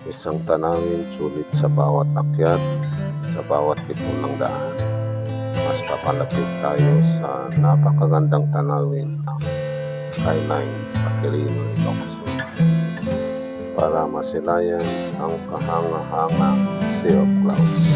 Isang tanawin sulit sa bawat akyat, sa bawat pitong ng daan. Mas papalapit tayo sa napakagandang tanawin ng skyline sa Quirino, Ilocos para masilayan ang kahanga-hangang Sea of Clouds.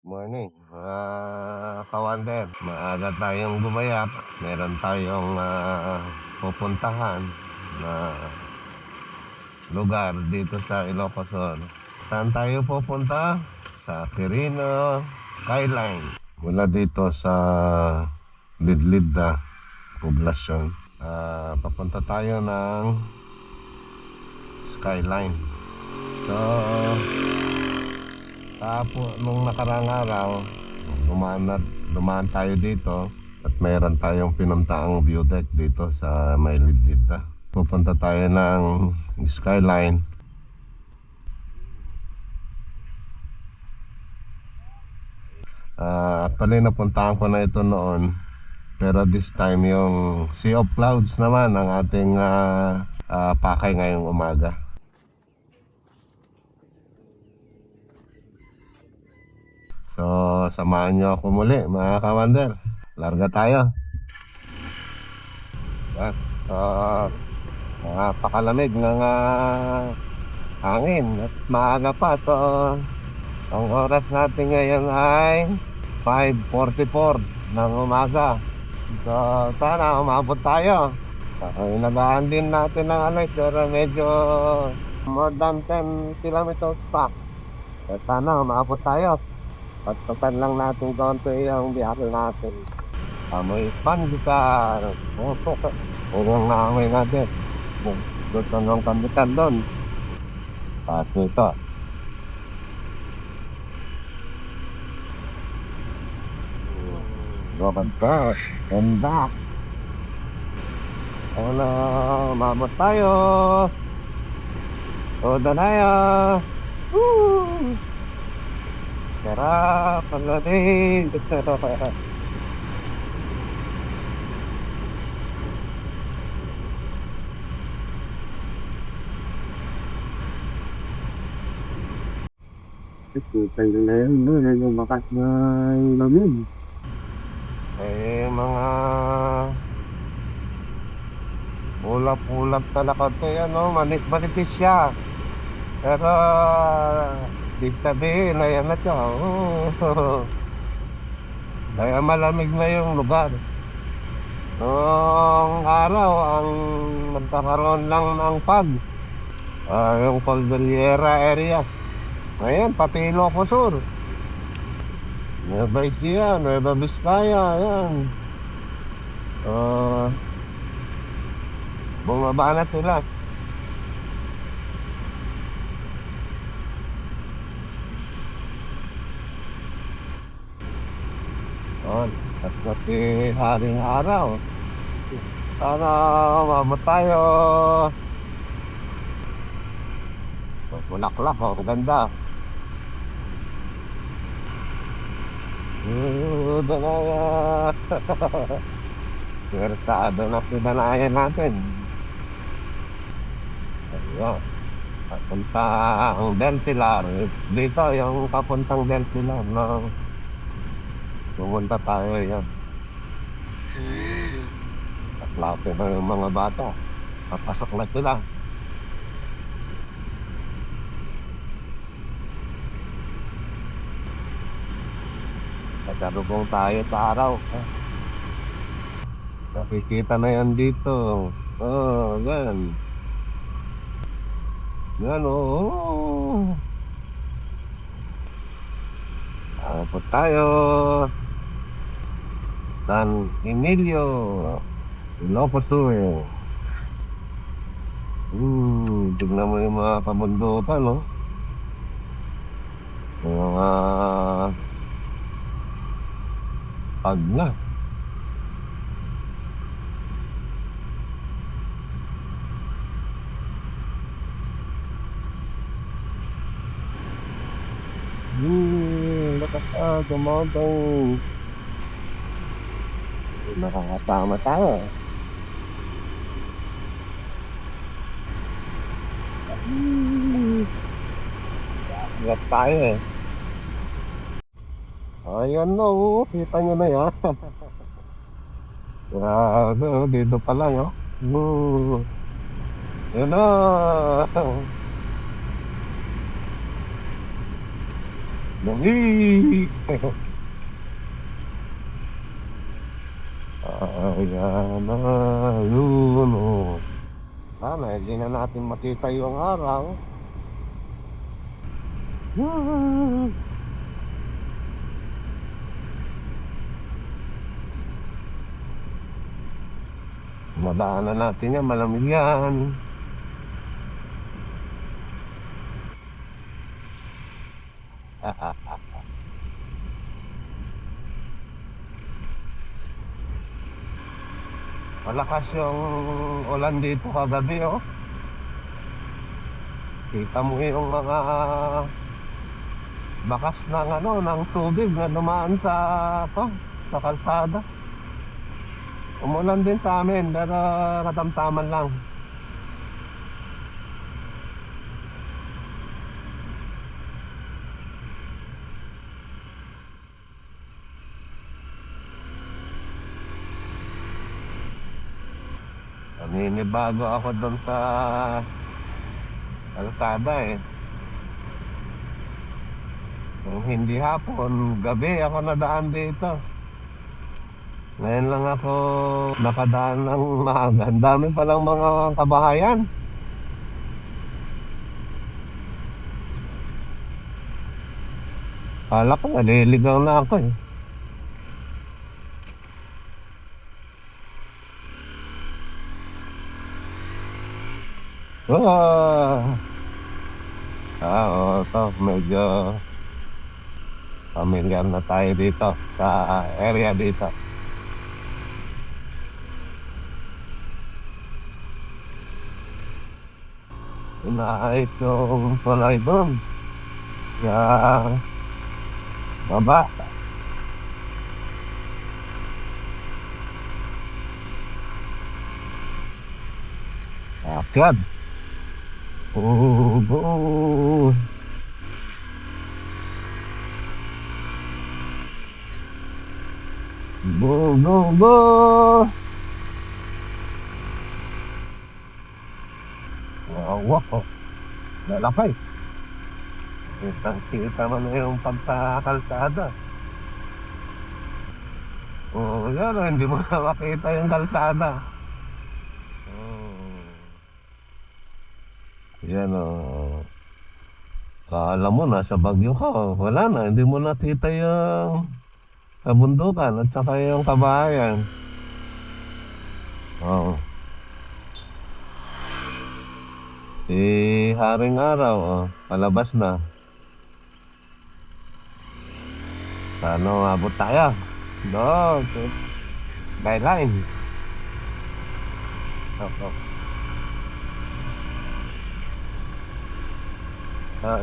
Morning, mga kawander. Maaga tayong gumayak. Meron tayong pupuntahan na lugar dito sa Ilocos Sur. Saan tayo pupunta? Sa Quirino Skyline. Mula dito sa Lidlid na poblasyon. Papunta tayo ng Skyline. So, nung nakarang araw, dumaan tayo dito at mayroon tayong pinuntaang view deck dito sa may Lidlid. Pupunta tayo ng Skyline. Actually, napuntahan ko na ito noon, pero this time yung Sea of Clouds naman ang ating pakay ngayong umaga. So, samahan nyo ako muli mga kawander. Larga tayo. Napakalamig ng hangin at maaga pa. So, ang oras natin ngayon ay 5:44 ng umaga. So, sana umabot tayo. Inagaan din natin ng pero medyo more than 10 kilometers pa. So, sana umabot tayo. Pagtapan lang natin konti yung biyahe natin. Amoy pangitar. Huwag na amoy natin. Gusto nang kambitan doon. At ito. Robert Crush. Ganda. Wala. Mamot tayo. Oda na yan. Woo! Sarap. Ang lamig. Tayo na yan. Yung bakas na lamig. Mga ulap-ulap talaga ito yan, no? Manipis siya. Pero di sabihin, ayan na siya. Kaya malamig na yung lugar. Noong araw, ang nagkakaroon lang ng yung Cordillera area. Ngayon, pati Ilocos Sur. Nueva Ecija, Nueva Vizcaya, ayan. Bumaba na sila. At pati haring araw. Sana umabot tayo. Bulaklak, ang ganda. Danayan. Swertado na si Danayan natin. Ayun. Papuntang Del Pilar. Dito yung papuntang Del Pilar, no? Pumunta tayo yan. At lapit na yung mga bata. Papasok na sila. Kasalubong tayo sa araw. Nakikita na yan dito. Yan. Yan, Tapos tayo. San Emilio, Ilocos Sur. Tignan mo yung mga kabundukan, no? Yung mga pag na The mountain. Nakakatama tayo. Ingat tayo eh. Ayan na oh, kita nyo na yan. Grabe oh, dito pa lang oh. Yun na. Dali. Ayan na. Yun oh. Sana hindi na natin makita yung araw. Madaanan natin yan, malamig yan. Malakas yung ulan dito kagabi oh. Kita mo yung mga bakas ng ng tubig na dumaan sa kalsada. Umulan din sa amin pero katamtaman lang. Naninibago ako doon sa kalsada eh. Kung hindi hapon, gabi ako nadaan dito. Ngayon lang ako nakadaan ng maaga. Ang dami palang mga kabahayan. Kala ko naliligaw na ako eh. Oo, ito medyo familiar na tayo dito sa area dito. Inaayos yung tulay doon sa baba. Akyat. Oh. Go. Wow. Lalakay. Kita mo na yung pagkakalsada. Oo, yan o, hindi mo na makita yung kalsada. Yan o. Kala mo nasa Bagyo ka o. Wala na, hindi mo nakita yung kabundukan at saka yung kabahayan. Oo. Si Haring Araw o, palabas na. Sana umabot tayo. No, guideline.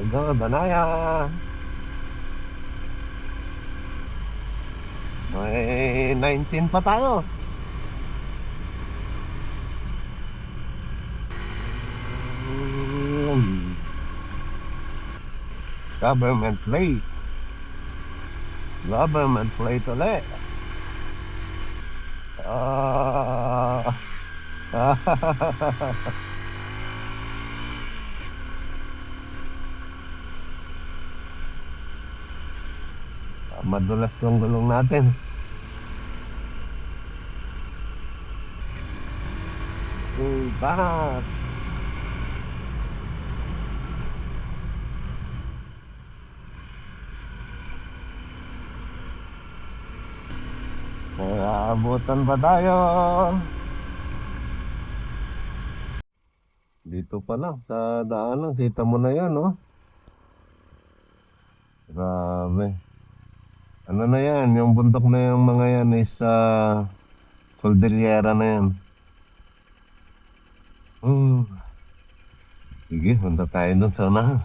Go, Danaya. May 19 pa tayo. Government plate. Government plate ulit. Madulas yung gulong natin. Bahat. Abutan pa tayo. Dito pa lang sa daanan, kita mo na yan, no? Grabe. Ano na yan, yung bundok na yung mga yan is Cordillera na yan. Sige, punta tayo dun sa unahan.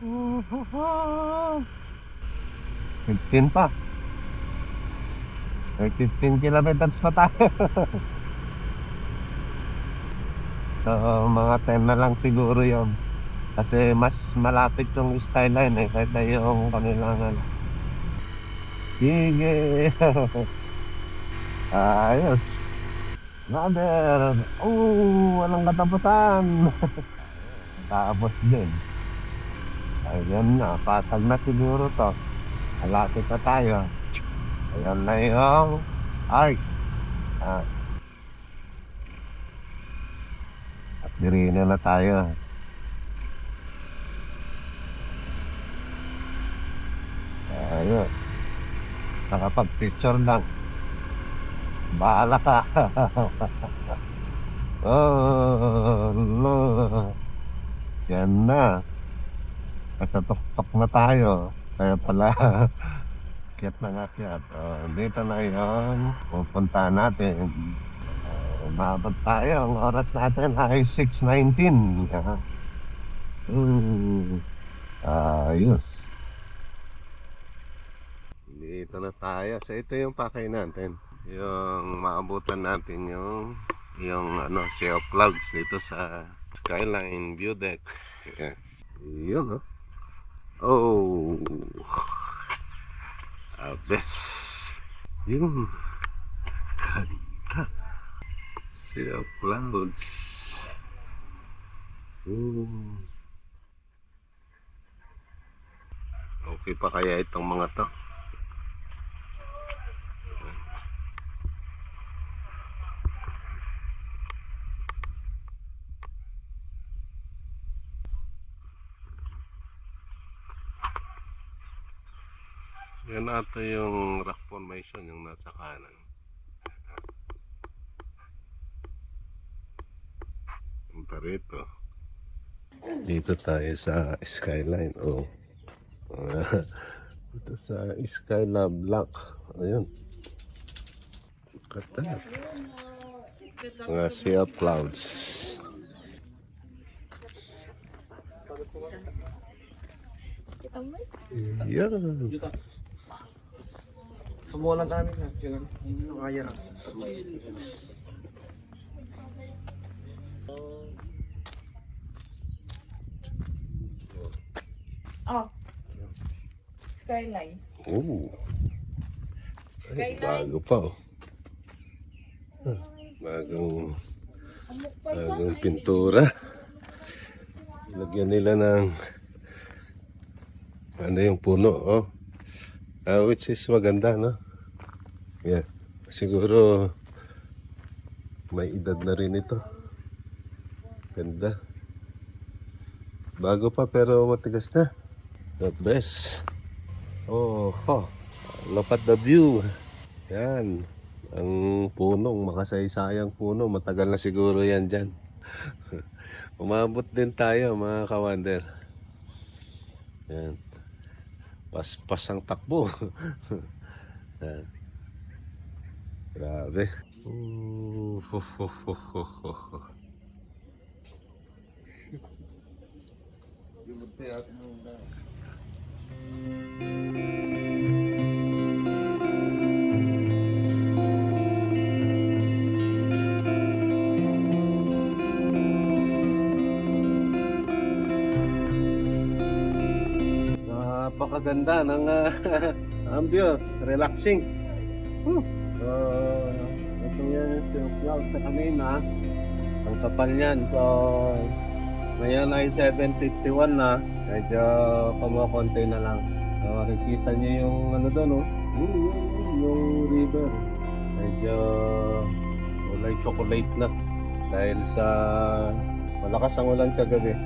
15 pa. May 15 kilometers pa tayo. So, mga 10 na lang siguro yun. Kasi mas malapit yung skyline eh, kaysa yung kanilangan. Sige. Ayos. Brother. Walang katapusan. Tapos din. Ayun na, patag na siguro to. Malapit na tayo. Ayan na yung arc. At dirina na tayo. Ayun. Nakapag-picture lang. Bahala ka. No. Yan na. Nasa tuktok na tayo. Kaya pala akyat na akyat. Dito na yun. Pupunta natin. Umabot tayo. Ang oras natin ay 6:19. Ayos. Dito na tayo. So ito yung pakay natin. Yung maabutan natin yung Sea of Clouds dito sa Skyline View Deck. Yeah. Yun abes. Yun. Ganda. Sea of Clouds. Okay pa kaya itong mga to? Yan ata yung rock formation yung nasa kanan. Punta rito. Dito tayo sa Skyline. Dito sa Skylab Block. Ayun. Kata. Mga Sea of Clouds. Yan. Sumuha lang kami na. Hindi na kaya. Skyline. Ay, bago pa Bagong pintura. Lagyan nila ng yung puno which is maganda yeah. Siguro may edad na rin ito. Ganda. Bago pa pero matigas na. The best. Look at the view. Yan. Ang punong, makasaysayang puno. Matagal na siguro yan dyan. Umabot din tayo mga kawander. Yan. Paspas ang takbo. Yan. Grabe. Napakaganda ng ambyo, relaxing. Ito yan yung cloud sa kanina. Ang kapal niyan. So ngayon ay 7:51 na. Medyo kumukonti na lang. So makikita niyo yung doon yung river. Medyo kulay chocolate na dahil sa malakas ang ulan kagabi.